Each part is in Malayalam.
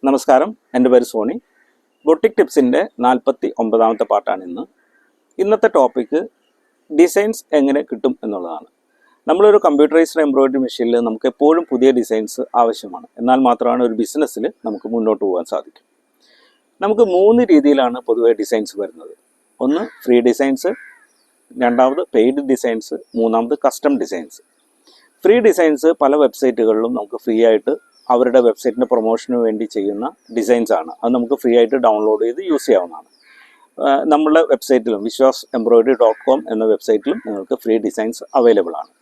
നമസ്കാരം, എൻ്റെ പേര് സോണി. ബൊട്ടിക് ടിപ്സിൻ്റെ 49ാമത്തെ പാർട്ടാണ് ഇന്നത്തെ ടോപ്പിക്ക് ഡിസൈൻസ് എങ്ങനെ കിട്ടും എന്നുള്ളതാണ്. നമ്മളൊരു കമ്പ്യൂട്ടറൈസ്ഡ് എംബ്രോയിഡറി മെഷീനിൽ നമുക്ക് എപ്പോഴും പുതിയ ഡിസൈൻസ് ആവശ്യമാണ്. എന്നാൽ മാത്രമാണ് ഒരു ബിസിനസ്സിൽ നമുക്ക് മുന്നോട്ട് പോകാൻ സാധിക്കും. നമുക്ക് 3 രീതിയിലാണ് പൊതുവെ ഡിസൈൻസ് വരുന്നത്. ഒന്ന് ഫ്രീ ഡിസൈൻസ്, രണ്ടാമത് പെയ്ഡ് ഡിസൈൻസ്, മൂന്നാമത് കസ്റ്റം ഡിസൈൻസ്. ഫ്രീ ഡിസൈൻസ് പല വെബ്സൈറ്റുകളിലും നമുക്ക് ഫ്രീ ആയിട്ട് അവരുടെ വെബ്സൈറ്റിൻ്റെ പ്രൊമോഷന് വേണ്ടി ചെയ്യുന്ന ഡിസൈൻസ് ആണ്. അത് നമുക്ക് ഫ്രീ ആയിട്ട് ഡൗൺലോഡ് ചെയ്ത് യൂസ് ചെയ്യാവുന്നതാണ്. നമ്മളുടെ വെബ്സൈറ്റിലും vishwas.embroidery.com എന്ന വെബ്സൈറ്റിലും നിങ്ങൾക്ക് ഫ്രീ ഡിസൈൻസ് അവൈലബിൾ ആണ്.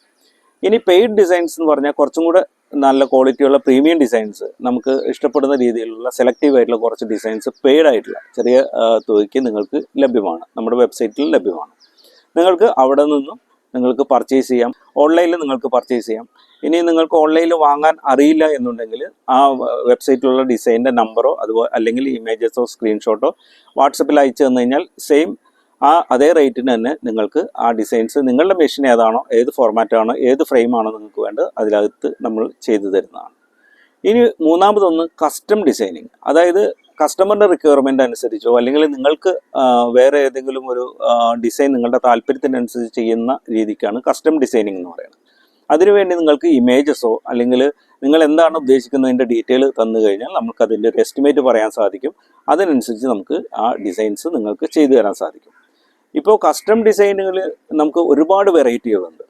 ഇനി പെയ്ഡ് ഡിസൈൻസ് എന്ന് പറഞ്ഞാൽ കുറച്ചും കൂടെ നല്ല ക്വാളിറ്റിയുള്ള പ്രീമിയം ഡിസൈൻസ്, നമുക്ക് ഇഷ്ടപ്പെടുന്ന രീതിയിലുള്ള സെലക്റ്റീവ് ആയിട്ടുള്ള കുറച്ച് ഡിസൈൻസ് പെയ്ഡ് ആയിട്ടുള്ള ചെറിയ തുകയ്ക്ക് നിങ്ങൾക്ക് ലഭ്യമാണ്, നമ്മുടെ വെബ്സൈറ്റിൽ ലഭ്യമാണ്. നിങ്ങൾക്ക് അവിടെ നിന്നും നിങ്ങൾക്ക് പർച്ചേസ് ചെയ്യാം. ഓൺലൈനിൽ നിങ്ങൾക്ക് പർച്ചേസ് ചെയ്യാം. ഇനി നിങ്ങൾക്ക് ഓൺലൈനിൽ വാങ്ങാൻ അറിയില്ല എന്നുണ്ടെങ്കിൽ ആ വെബ്സൈറ്റിലുള്ള ഡിസൈനിൻ്റെ നമ്പറോ അതുപോലെ അല്ലെങ്കിൽ ഇമേജസോ സ്ക്രീൻഷോട്ടോ വാട്സപ്പിൽ അയച്ചു തന്നു കഴിഞ്ഞാൽ അതേ റേറ്റിന് തന്നെ നിങ്ങൾക്ക് ആ ഡിസൈൻസ് നിങ്ങളുടെ മെഷീൻ ഏതാണോ, ഏത് ഫോർമാറ്റാണോ, ഏത് ഫ്രെയിമാണോ നിങ്ങൾക്ക് വേണ്ടത് അതിനകത്ത് നമ്മൾ ചെയ്തു തരുന്നതാണ്. ഇനി മൂന്നാമതൊന്ന് കസ്റ്റം ഡിസൈനിങ്. അതായത് കസ്റ്റമറിൻ്റെ റിക്വയർമെൻ്റ് അനുസരിച്ചോ അല്ലെങ്കിൽ നിങ്ങൾക്ക് വേറെ ഏതെങ്കിലും ഒരു ഡിസൈൻ നിങ്ങളുടെ താല്പര്യത്തിനനുസരിച്ച് ചെയ്യുന്ന രീതിക്കാണ് കസ്റ്റം ഡിസൈനിങ് എന്ന് പറയുന്നത്. അതിനുവേണ്ടി നിങ്ങൾക്ക് ഇമേജസോ അല്ലെങ്കിൽ നിങ്ങൾ എന്താണ് ഉദ്ദേശിക്കുന്നതിൻ്റെ ഡീറ്റെയിൽ തന്നു കഴിഞ്ഞാൽ നമുക്കതിൻ്റെ ഒരു എസ്റ്റിമേറ്റ് പറയാൻ സാധിക്കും. അതിനനുസരിച്ച് നമുക്ക് ആ ഡിസൈൻസ് നിങ്ങൾക്ക് ചെയ്തു തരാൻ സാധിക്കും. ഇപ്പോൾ കസ്റ്റം ഡിസൈനുകൾ നമുക്ക് ഒരുപാട് വെറൈറ്റികളുണ്ട്.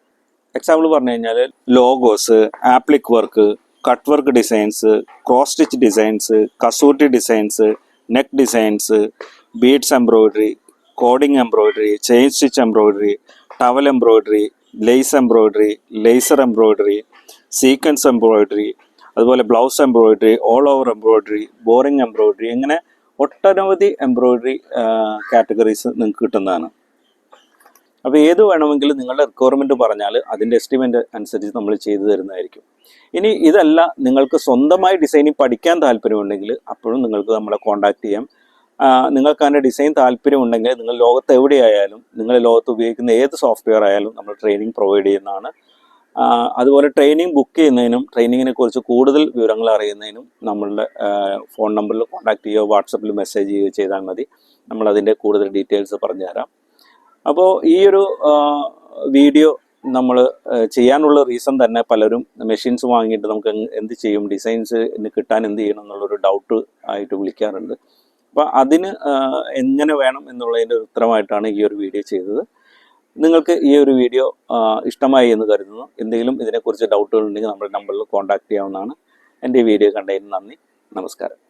എക്സാമ്പിൾ പറഞ്ഞു കഴിഞ്ഞാൽ logos, applique work, cut work designs, cross stitch designs, kasuti designs, neck designs, beads embroidery, coding embroidery, chain stitch embroidery, towel embroidery, lace embroidery, laser embroidery, sequence embroidery, അതുപോലെ blouse embroidery, all over embroidery, boring embroidery, ഇങ്ങനെ ഒട്ടനവധി എംബ്രോയിഡറി കാറ്റഗറീസ് നിങ്ങൾക്ക് കിട്ടുന്നതാണ്. അപ്പോൾ ഏത് വേണമെങ്കിലും നിങ്ങളുടെ റിക്വയർമെൻറ്റ് പറഞ്ഞാൽ അതിൻ്റെ എസ്റ്റിമേറ്റ് അനുസരിച്ച് നമ്മൾ ചെയ്തു തരുന്നതായിരിക്കും. ഇനി ഇതല്ല, നിങ്ങൾക്ക് സ്വന്തമായി ഡിസൈനിങ് പഠിക്കാൻ താല്പര്യമുണ്ടെങ്കിൽ അപ്പോഴും നിങ്ങൾക്ക് നമ്മളെ കോൺടാക്ട് ചെയ്യാം. നിങ്ങൾക്ക് അതിൻ്റെ ഡിസൈൻ താല്പര്യമുണ്ടെങ്കിൽ നിങ്ങൾ ലോകത്ത് എവിടെയായാലും നിങ്ങൾ ലോകത്ത് ഉപയോഗിക്കുന്ന ഏത് സോഫ്റ്റ്വെയർ ആയാലും നമ്മൾ ട്രെയിനിങ് പ്രൊവൈഡ് ചെയ്യുന്നതാണ്. അതുപോലെ ട്രെയിനിങ് ബുക്ക് ചെയ്യുന്നതിനും ട്രെയിനിങ്ങിനെ കുറിച്ച് കൂടുതൽ വിവരങ്ങൾ അറിയുന്നതിനും നമ്മളുടെ ഫോൺ നമ്പറിൽ കോൺടാക്ട് ചെയ്യുകയോ വാട്സപ്പിൽ മെസ്സേജ് ചെയ്യുകയോ ചെയ്താൽ മതി. നമ്മളതിൻ്റെ കൂടുതൽ ഡീറ്റെയിൽസ് പറഞ്ഞു തരാം. അപ്പോൾ ഈ ഒരു വീഡിയോ നമ്മൾ ചെയ്യാനുള്ള റീസൺ തന്നെ പലരും മെഷീൻസ് വാങ്ങിയിട്ട് നമുക്ക് എന്ത് ചെയ്യും, ഡിസൈൻസ് കിട്ടാൻ എന്ത് ചെയ്യണം എന്നുള്ളൊരു ഡൗട്ട് ആയിട്ട് വിളിക്കാറുണ്ട്. അപ്പോൾ അതിന് എങ്ങനെ വേണം എന്നുള്ളതിൻ്റെ ഒരു ഉത്തരമായിട്ടാണ് ഈ ഒരു വീഡിയോ ചെയ്തത്. നിങ്ങൾക്ക് ഈ ഒരു വീഡിയോ ഇഷ്ടമായി എന്ന് കരുതുന്നു. എന്തെങ്കിലും ഇതിനെക്കുറിച്ച് ഡൗട്ടുകൾ ഉണ്ടെങ്കിൽ നമ്മുടെ നമ്പറിൽ കോൺടാക്ട് ചെയ്യാവുന്നതാണ്. എൻ്റെ ഈ വീഡിയോ കണ്ടതിന് നന്ദി. നമസ്കാരം.